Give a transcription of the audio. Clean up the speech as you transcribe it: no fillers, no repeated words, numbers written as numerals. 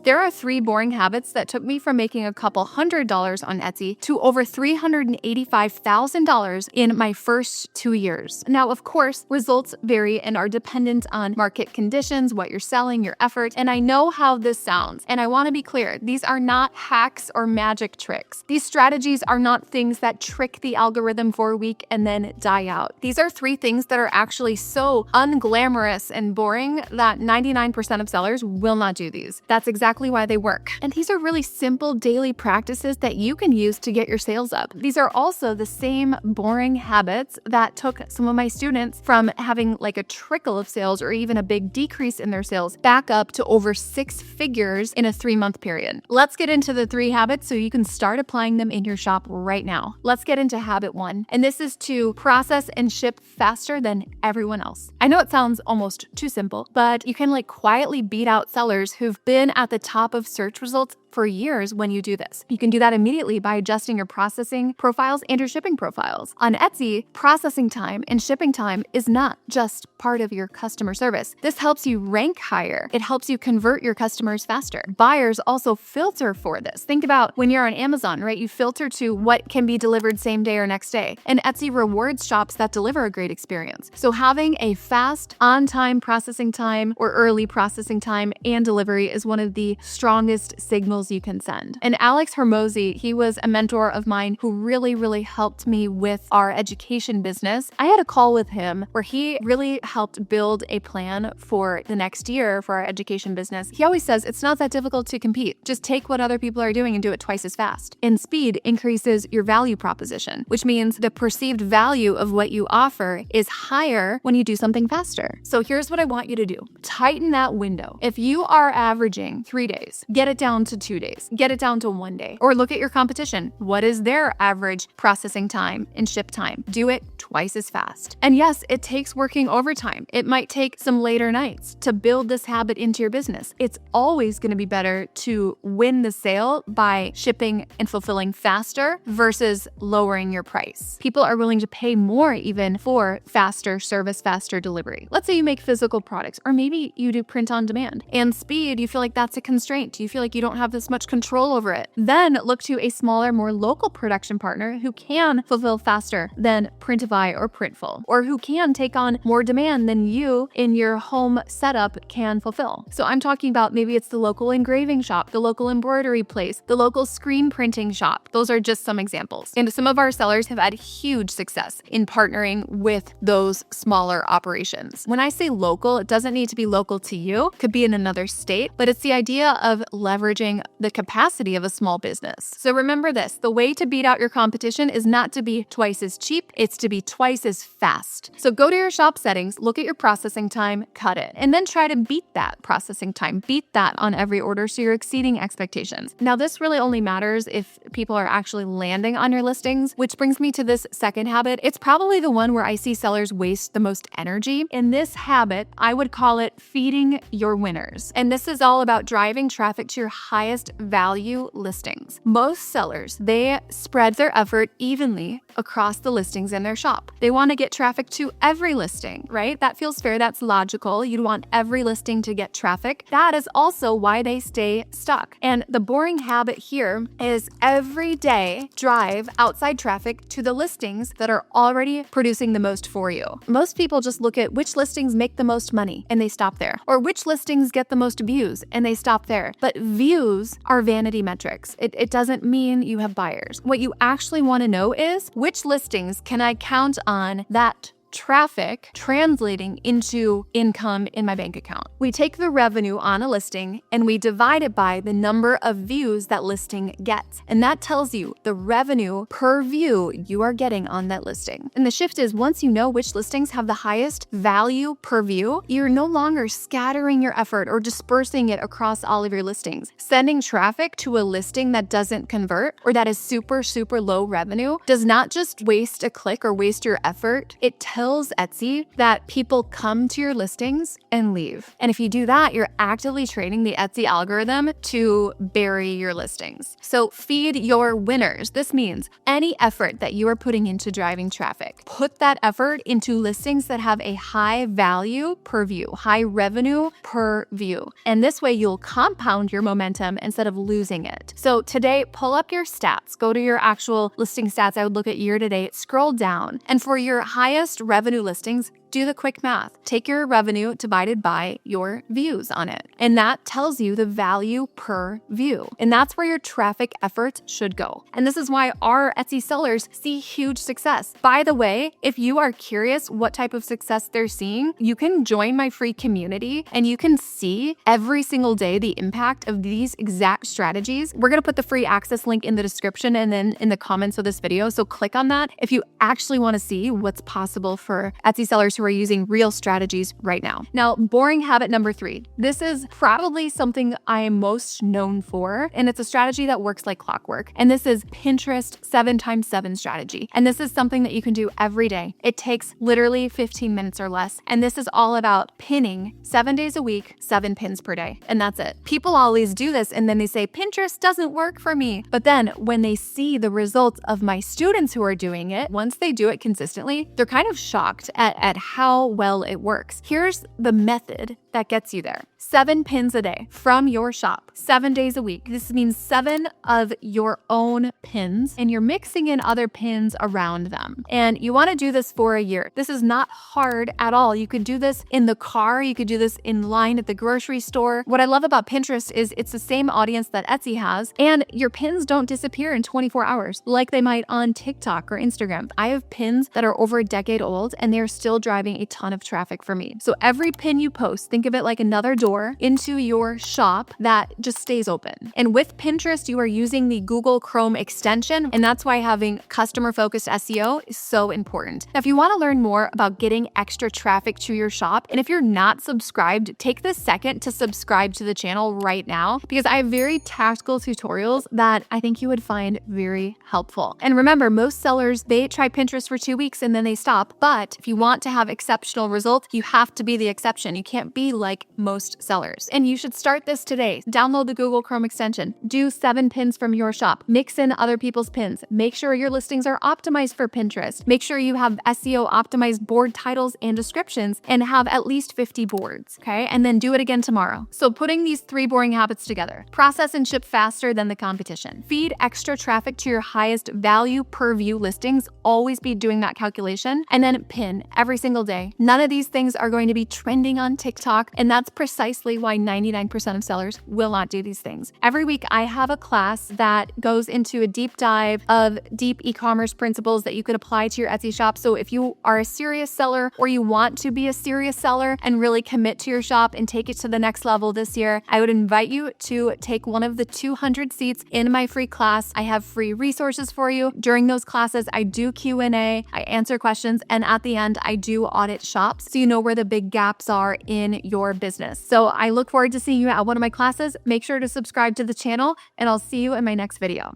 There are 3 boring habits that took me from making a couple $100 on Etsy to over $385,000 in my first 2 years. Now, of course, results vary and are dependent on market conditions, what you're selling, your effort, and I know how this sounds. And I want to be clear, these are not hacks or magic tricks. These strategies are not things that trick the algorithm for a week and then die out. These are 3 things that are actually so unglamorous and boring that 99% of sellers will not do these. That's exactly why they work. And these are really simple daily practices that you can use to get your sales up. These are also the same boring habits that took some of my students from having like a trickle of sales or even a big decrease in their sales back up to over 6 figures in a 3-month period. Let's get into the 3 habits so you can start applying them in your shop right now. Let's get into habit 1, and this is to process and ship faster than everyone else. I know it sounds almost too simple, but you can like quietly beat out sellers who've been at the top of search results for years when you do this. You can do that immediately by adjusting your processing profiles and your shipping profiles. On Etsy, processing time and shipping time is not just part of your customer service. This helps you rank higher. It helps you convert your customers faster. Buyers also filter for this. Think about when you're on Amazon, right? You filter to what can be delivered same day or next day. And Etsy rewards shops that deliver a great experience. So having a fast, on-time processing time or early processing time and delivery is one of the strongest signals you can send. And Alex Hermosi, he was a mentor of mine who really helped me with our education business. I had a call with him where he really helped build a plan for the next year for our education business. He always says it's not that difficult to compete. Just take what other people are doing and do it twice as fast. And speed increases your value proposition, which means the perceived value of what you offer is higher when you do something faster. So here's what I want you to do. Tighten that window. If you are averaging 3 days, get it down to 2 days, get it down to 1 day, or look at your competition. What is their average processing time and ship time? Do it twice as fast. And yes, it takes working overtime. It might take some later nights to build this habit into your business. It's always going to be better to win the sale by shipping and fulfilling faster versus lowering your price. People are willing to pay more even for faster service, faster delivery. Let's say you make physical products, or maybe you do print on demand. And speed, you feel like that's a constraint. You feel like you don't have this much control over it. Then look to a smaller, more local production partner who can fulfill faster than Printify or Printful, or who can take on more demand than you in your home setup can fulfill. So I'm talking about maybe it's the local engraving shop, the local embroidery place, the local screen printing shop. Those are just some examples. And some of our sellers have had huge success in partnering with those smaller operations. When I say local, it doesn't need to be local to you. It could be in another state, but it's the idea of leveraging the capacity of a small business. So remember this, the way to beat out your competition is not to be twice as cheap, it's to be twice as fast. So go to your shop settings, look at your processing time, cut it, and then try to beat that processing time, beat that on every order so you're exceeding expectations. Now, this really only matters if people are actually landing on your listings, which brings me to this second habit. It's probably the one where I see sellers waste the most energy. In this habit, I would call it feeding your winners. And this is all about driving traffic to your highest value listings. Most sellers, they spread their effort evenly across the listings in their shop. They want to get traffic to every listing, right? That feels fair. That's logical. You'd want every listing to get traffic. That is also why they stay stuck. And the boring habit here is every day drive outside traffic to the listings that are already producing the most for you. Most people just look at which listings make the most money and they stop there, or which listings get the most views and they stop there. But views are vanity metrics. It doesn't mean you have buyers. What you actually want to know is which listings can I count on that traffic translating into income in my bank account. We take the revenue on a listing and we divide it by the number of views that listing gets. And that tells you the revenue per view you are getting on that listing. And the shift is once you know which listings have the highest value per view, you're no longer scattering your effort or dispersing it across all of your listings. Sending traffic to a listing that doesn't convert or that is super low revenue does not just waste a click or waste your effort. It tells tells Etsy that people come to your listings and leave. And if you do that, you're actively training the Etsy algorithm to bury your listings. So feed your winners. This means any effort that you are putting into driving traffic, put that effort into listings that have a high value per view, high revenue per view. And this way you'll compound your momentum instead of losing it. So today, pull up your stats, go to your actual listing stats. I would look at year to date, scroll down. And for your highest revenue listings, do the quick math. Take your revenue divided by your views on it. And that tells you the value per view. And that's where your traffic efforts should go. And this is why our Etsy sellers see huge success. By the way, if you are curious what type of success they're seeing, you can join my free community and you can see every single day the impact of these exact strategies. We're going to put the free access link in the description and then in the comments of this video. So click on that if you actually want to see what's possible for Etsy sellers who are using real strategies right now. Now, boring habit number 3. This is probably something I am most known for, and it's a strategy that works like clockwork. And this is Pinterest 7x7 strategy. And this is something that you can do every day. It takes literally 15 minutes or less. And this is all about pinning 7 days a week, 7 pins per day. And that's it. People always do this and then they say, Pinterest doesn't work for me. But then when they see the results of my students who are doing it, once they do it consistently, they're kind of shocked at how well it works. Here's the method that gets you there. 7 pins a day from your shop, 7 days a week. This means 7 of your own pins, and you're mixing in other pins around them. And you want to do this for a year. This is not hard at all. You could do this in the car. You could do this in line at the grocery store. What I love about Pinterest is it's the same audience that Etsy has, and your pins don't disappear in 24 hours like they might on TikTok or Instagram. I have pins that are over a decade old, and they're still driving a ton of traffic for me. So every pin you post, think of it like another door into your shop that just stays open. And with Pinterest, you are using the Google Chrome extension, and that's why having customer-focused SEO is so important. Now, if you want to learn more about getting extra traffic to your shop, and if you're not subscribed, take this second to subscribe to the channel right now, because I have very tactical tutorials that I think you would find very helpful. And remember, most sellers, they try Pinterest for 2 weeks and then they stop. But if you want to have exceptional results, you have to be the exception. You can't be like most sellers. And you should start this today. Download the Google Chrome extension. Do 7 pins from your shop. Mix in other people's pins. Make sure your listings are optimized for Pinterest. Make sure you have SEO optimized board titles and descriptions and have at least 50 boards, okay? And then do it again tomorrow. So putting these 3 boring habits together. Process and ship faster than the competition. Feed extra traffic to your highest value per view listings. Always be doing that calculation. And then pin every single day. None of these things are going to be trending on TikTok, and that's precisely why 99% of sellers will not do these things. Every week, I have a class that goes into a deep dive of deep e-commerce principles that you could apply to your Etsy shop. So if you are a serious seller or you want to be a serious seller and really commit to your shop and take it to the next level this year, I would invite you to take one of the 200 seats in my free class. I have free resources for you. During those classes, I do Q&A, I answer questions, and at the end, I do audit shops so you know where the big gaps are in your business. So I look forward to seeing you at one of my classes. Make sure to subscribe to the channel, and I'll see you in my next video.